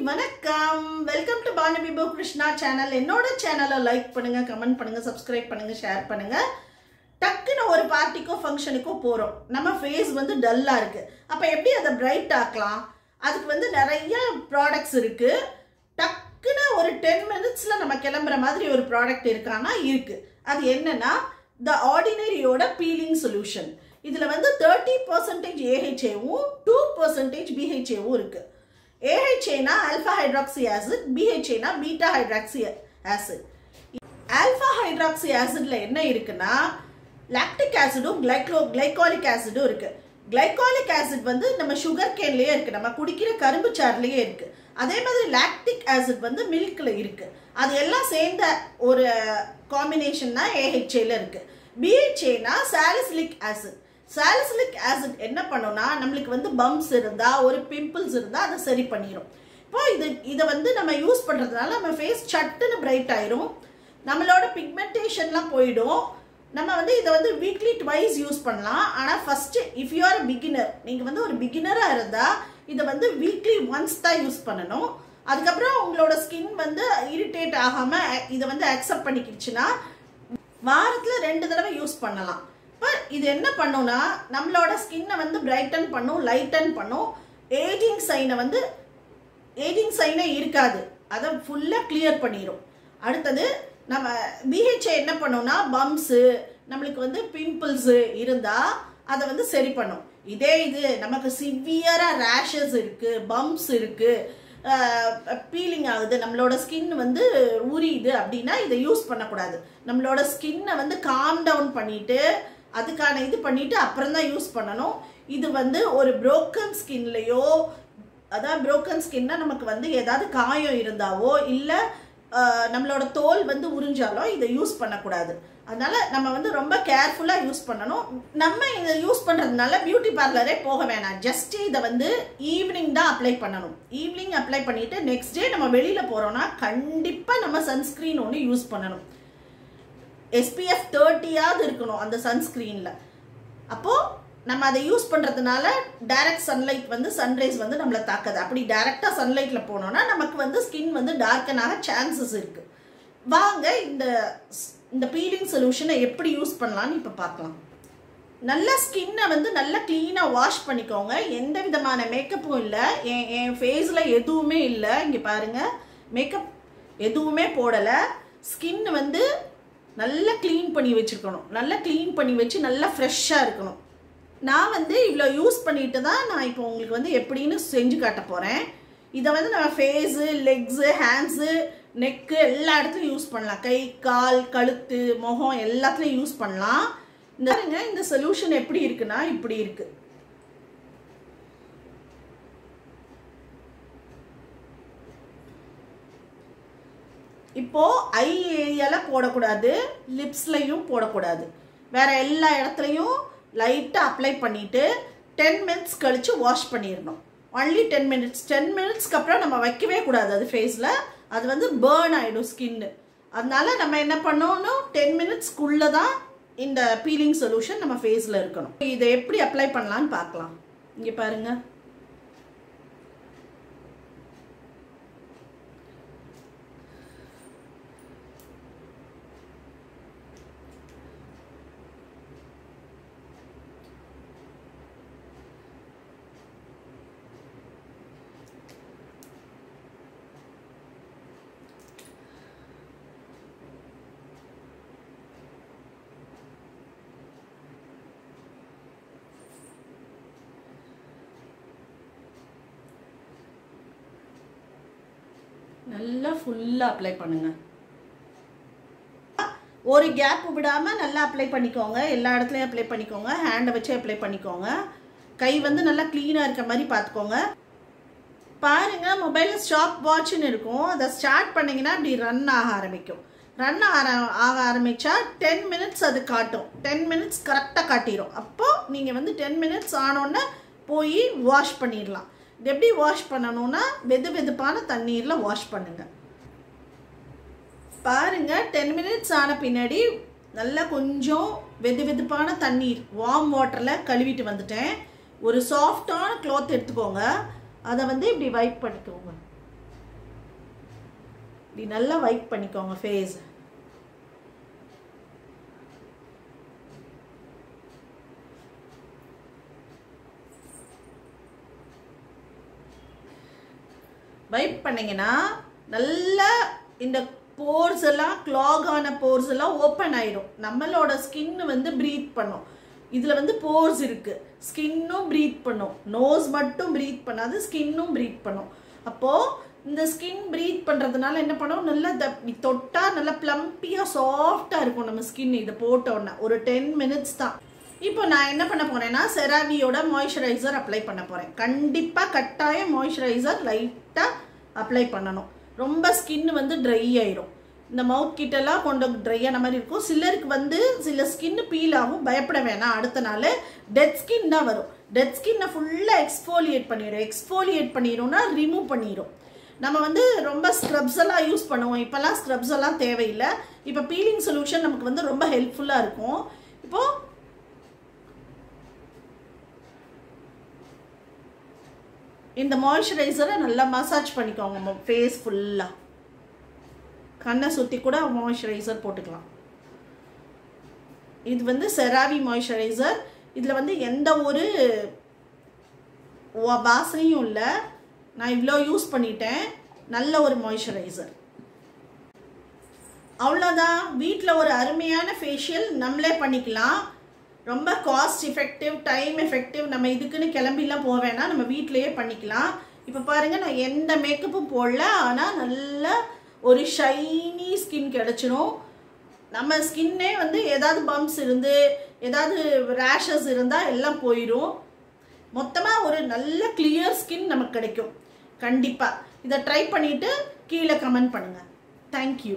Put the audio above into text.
வணக்கம் welcome to பானவி போ Krishna channel. என்னோட சேனலை லைக் பண்ணுங்க, கமெண்ட் பண்ணுங்க, சப்ஸ்கிரைப் பண்ணுங்க, ஷேர் பண்ணுங்க. டக்குன்னு ஒரு பார்ட்டிக்கோ ஃபங்க்ஷனுக்கோ போகிறோம், நம்ம ஃபேஸ் வந்து டல்லாக இருக்குது. அப்போ எப்படி அதை பிரைட் ஆக்கலாம்? அதுக்கு வந்து நிறைய ப்ராடக்ட்ஸ் இருக்குது. டக்குன்னு ஒரு 10 மினிட்ஸில் நம்ம கிளம்புற மாதிரி ஒரு ப்ராடக்ட் இருக்கான்னா இருக்குது. அது என்னன்னா த ஆர்டினரியோட பீலிங் சொல்யூஷன். இதில் வந்து 30% AHAவும் 2% BHAவும் இருக்குது. AHA alpha hydroxy acid, BHA beta hydroxy acid. Alpha hydroxy acid என்ன இருக்குன்னா lactic acidum glycolic acidum இருக்கு. Glycolic acid வந்து நம்ம sugar caneலயே இருக்கு, நம்ம குடிக்கிற கரும்பு சாறுலயே இருக்கு. அதே மாதிரி lactic acid வந்து மில்க்ல இருக்கு. அது எல்லாம் சேர்ந்த ஒரு காம்பினேஷன் தான் AHA ல இருக்கு. BHA salicylic acid. Salicylic acid என்ன பண்ணுன்னா நம்மளுக்கு வந்து பம்ப்ஸ் இருந்தா, ஒரு பிம்பிள்ஸ் இருந்தா அதை சரி பண்ணிடும். இப்போ இதை வந்து நம்ம யூஸ் பண்றதுனால நம்ம ஃபேஸ் சட்டுன்னு பிரைட் ஆயிரும், நம்மளோட பிக்மெண்டேஷன்லாம் போயிடும். நம்ம வந்து இதை வந்து வீக்லி ட்வைஸ் யூஸ் பண்ணலாம். ஆனால் first if you are beginner, நீங்க வந்து ஒரு பிகினரா இருந்தா இதை வந்து வீக்லி ஒன்ஸ் தான் யூஸ் பண்ணணும். அதுக்கப்புறம் உங்களோட ஸ்கின் வந்து இரிட்டேட் ஆகாம இதை வந்து அக்செப்ட் பண்ணிக்கிடுச்சுன்னா வாரத்தில் 2 தடவை யூஸ் பண்ணலாம். இப்போ இது என்ன பண்ணுன்னா நம்மளோட ஸ்கின்னை வந்து பிரைட்டன் பண்ணும், லைட்டன் பண்ணும். ஏஜிங் சைனே இருக்காது, அதை ஃபுல்லாக கிளியர் பண்ணிடும். அடுத்தது நம்ம BHA என்ன பண்ணுன்னா பம்ப்ஸு, நம்மளுக்கு வந்து பிம்பிள்ஸு இருந்தால் அதை வந்து சரி பண்ணும். இது நமக்கு சிவியராக ரேஷஸ் இருக்குது, பம்ப்ஸ் இருக்குது, பீலிங் ஆகுது, நம்மளோட ஸ்கின் வந்து உரியுது அப்படின்னா இதை யூஸ் பண்ணக்கூடாது. நம்மளோட ஸ்கின்னை வந்து காம் டவுன் பண்ணிட்டு அதுக்கான இது பண்ணிட்டு அப்புறம் தான் யூஸ் பண்ணணும். இது வந்து ஒரு புரோக்கன் ஸ்கின்லையோ, அதாவது புரோக்கன் ஸ்கின்னா நமக்கு வந்து ஏதாவது காயம் இருந்தாவோ இல்லை நம்மளோட தோல் வந்து உறிஞ்சாலோ இதை யூஸ் பண்ணக்கூடாது. அதனால நம்ம வந்து ரொம்ப கேர்ஃபுல்லாக யூஸ் பண்ணணும். நம்ம இதை யூஸ் பண்ணுறதுனால பியூட்டி பார்லரே போக வேணாம். ஜஸ்ட் இதை வந்து ஈவினிங் தான் அப்ளை பண்ணணும். ஈவினிங் அப்ளை பண்ணிட்டு நெக்ஸ்ட் டே நம்ம வெளியில் போகிறோன்னா கண்டிப்பாக நம்ம சன்ஸ்க்ரீன் ஒன்று யூஸ் பண்ணணும். SPF 30 இருக்கணும் அந்த சன்ஸ்கிரீன்ல. அப்போ நம்ம அதை யூஸ் பண்றதுனால டைரக்ட் சன்லைட் வந்து சன்ரைஸ் வந்து நம்மளை தாக்காது. அப்படி டைரக்டா சன்லைட்ல போனோம்னா நமக்கு வந்து ஸ்கின் வந்து டார்க்கன் ஆக சான்சஸ் இருக்கு. வாங்க இந்த பீலிங் சொல்யூஷனை எப்படி யூஸ் பண்ணலாம்னு இப்போ பார்க்கலாம். நல்ல ஸ்கின்னை வந்து நல்லா கிளீனாக வாஷ் பண்ணிக்கோங்க. எந்த விதமான மேக்கப்பும் இல்லை, என் ஃபேஸில் எதுவுமே இல்லை. இங்கே பாருங்க, மேக்கப் எதுவுமே போடலை. ஸ்கின் வந்து நல்லா க்ளீன் பண்ணி வச்சுருக்கணும். நல்லா க்ளீன் பண்ணி வச்சு நல்லா ஃப்ரெஷ்ஷாக இருக்கணும். நான் வந்து இவ்வளோ யூஸ் பண்ணிட்டு தான் நான் இப்போ உங்களுக்கு வந்து எப்படின்னு செஞ்சு காட்ட போகிறேன். இதை வந்து நம்ம ஃபேஸு, லெக்ஸு, ஹேண்ட்ஸு, நெக்கு எல்லா இடத்துலையும் யூஸ் பண்ணலாம். கை, கால், கழுத்து, முகம் எல்லாத்துலேயும் யூஸ் பண்ணலாம். இந்த சொல்யூஷன் எப்படி இருக்குன்னா இப்படி இருக்குது. இப்போ ஐ ஏரியால போடக்கூடாது, லிப்ஸ்லையும் போடக்கூடாது, வேற எல்லா இடத்துலையும் லைட்டாக அப்ளை பண்ணிட்டு 10 மினிட்ஸ் கழிச்சு வாஷ் பண்ணிடணும். Only 10 minutes. 10 மினிட்ஸ்க்கு அப்புறம் நம்ம வைக்கவே கூடாது அது ஃபேஸில். அது வந்து பேர்ன் ஆகிடும் ஸ்கின்னு. அதனால நம்ம என்ன பண்ணணும், 10 மினிட்ஸ்க்குள்ளே தான் இந்த பீலிங் சொல்யூஷன் நம்ம ஃபேஸில் இருக்கணும். இதை எப்படி அப்ளை பண்ணலான்னு பார்க்கலாம். இங்கே பாருங்க, நல்லா ஃபுல்லாக அப்ளை பண்ணுங்க. ஒரு கேப் விடாமல் நல்லா அப்ளை பண்ணிக்கோங்க. எல்லா இடத்துலையும் அப்ளை பண்ணிக்கோங்க. ஹேண்டை வச்சு அப்ளை பண்ணிக்கோங்க. கை வந்து நல்லா க்ளீனாக இருக்க மாதிரி பார்த்துக்கோங்க. பாருங்க, மொபைலில் ஸ்டாப் வாட்ச்னு இருக்கும், அதை ஸ்டார்ட் பண்ணிங்கன்னா அப்படி ரன் ஆக ஆரம்பிக்கும். ரன் ஆக ஆரம்பித்தா 10 மினிட்ஸ் அது காட்டும். 10 மினிட்ஸ் கரெக்டாக காட்டிடும். அப்போது நீங்கள் வந்து 10 மினிட்ஸ் ஆனோடனே போய் வாஷ் பண்ணிடலாம். இது எப்படி வாஷ் பண்ணணும்னா வெதுவெதுப்பான தண்ணீரில் வாஷ் பண்ணுங்க. பாருங்க, 10 மினிட்ஸ் ஆன பின்னாடி நல்லா கொஞ்சம் வெதுவெதுப்பான தண்ணீர் வார்ம் வாட்டரில் கழுவிட்டு வந்துட்டேன். ஒரு சாஃப்டான கிளாத் எடுத்துக்கோங்க, அதை வந்து இப்படி வைப் பண்ணிக்கோங்க. இப்படி நல்லா வைப் பண்ணிக்கோங்க ஃபேஸ். வைப் பண்ணிங்கன்னா நல்லா இந்த போர்ஸ் எல்லாம் க்ளாக் ஆன போர்ஸ் எல்லாம் ஓப்பன் ஆயிடும். நம்மளோட ஸ்கின் வந்து ப்ரீத் பண்ணும். இதில் வந்து போர்ஸ் இருக்குது, ஸ்கின்னும் ப்ரீத் பண்ணும். நோஸ் மட்டும் ப்ரீத் பண்ணாது, ஸ்கின்னும் ப்ரீத் பண்ணும். அப்போது இந்த ஸ்கின் ப்ரீத் பண்ணுறதுனால என்ன பண்ணும், நல்லா தொட்டால் நல்லா ப்ளம்பியாக சாஃப்டாக இருக்கும் நம்ம ஸ்கின். இதை போட்டோன்னா ஒரு 10 minutes தான். இப்போ நான் என்ன பண்ண போகிறேன்னா செராவியோட மாய்ஸ்சரைசர் அப்ளை பண்ண போகிறேன். கண்டிப்பாக கட்டாயம் மாய்ஸ்சரைசர் லைட்டாக அப்ளை பண்ணணும். ரொம்ப ஸ்கின் வந்து ட்ரை ஆயிரும். இந்த மவுத் கிட்டெல்லாம் கொஞ்சம் ட்ரை ஆன மாதிரி இருக்கும். சிலருக்கு வந்து சில ஸ்கின் பீல் ஆகும், பயப்பட வேணாம். அடுத்த நாள் டெட் ஸ்கின் தான் வரும். டெட் ஸ்கின்னை ஃபுல்லாக எக்ஸ்ஃபோலியேட் பண்ணிடும். எக்ஸ்ஃபோலியேட் பண்ணிடும்னா ரிமூவ் பண்ணிடும். நம்ம வந்து ரொம்ப ஸ்க்ரப்ஸ் எல்லாம் யூஸ் பண்ணுவோம். இப்போல்லாம் ஸ்க்ரப்ஸ் எல்லாம் தேவையில்லை. இப்போ பீலிங் சொல்யூஷன் நமக்கு வந்து ரொம்ப ஹெல்ப்ஃபுல்லாக இருக்கும். இப்போது இந்த மாய்ஸ்சரைசரை நல்லா மசாஜ் பண்ணிக்கோங்க ஃபேஸ் ஃபுல்லாக. கண்ணை சுற்றி கூட மாய்ஸ்சரைசர் போட்டுக்கலாம். இது வந்து செராவி மாய்ஸ்சரைசர். இதில் வந்து எந்த ஒரு வாசனையும் இல்லை. நான் இவ்வளோ யூஸ் பண்ணிட்டேன். நல்ல ஒரு மாய்ஸ்சரைசர். அவ்வளோதான். வீட்டில் ஒரு அருமையான ஃபேஷியல் நம்மளே பண்ணிக்கலாம். ரொம்ப காஸ்ட் எஃபெக்டிவ், டைம் எஃபெக்டிவ். நம்ம இதுக்குன்னு கிளம்பிலாம் போக வேணாம், நம்ம வீட்டிலையே பண்ணிக்கலாம். இப்போ பாருங்கள், நான் எந்த மேக்கப்பும் போடல, ஆனால் நல்ல ஒரு ஷைனி ஸ்கின் கிடச்சிடும். நம்ம ஸ்கின்னே வந்து ஏதாவது பம்ப்ஸ் இருந்து ஏதாவது ரேஷஸ் இருந்தால் எல்லாம் போயிடும். மொத்தமாக ஒரு நல்ல கிளியர் ஸ்கின் நமக்கு கிடைக்கும். கண்டிப்பாக இதை ட்ரை பண்ணிவிட்டு கீழே கமெண்ட் பண்ணுங்கள். தேங்க்யூ.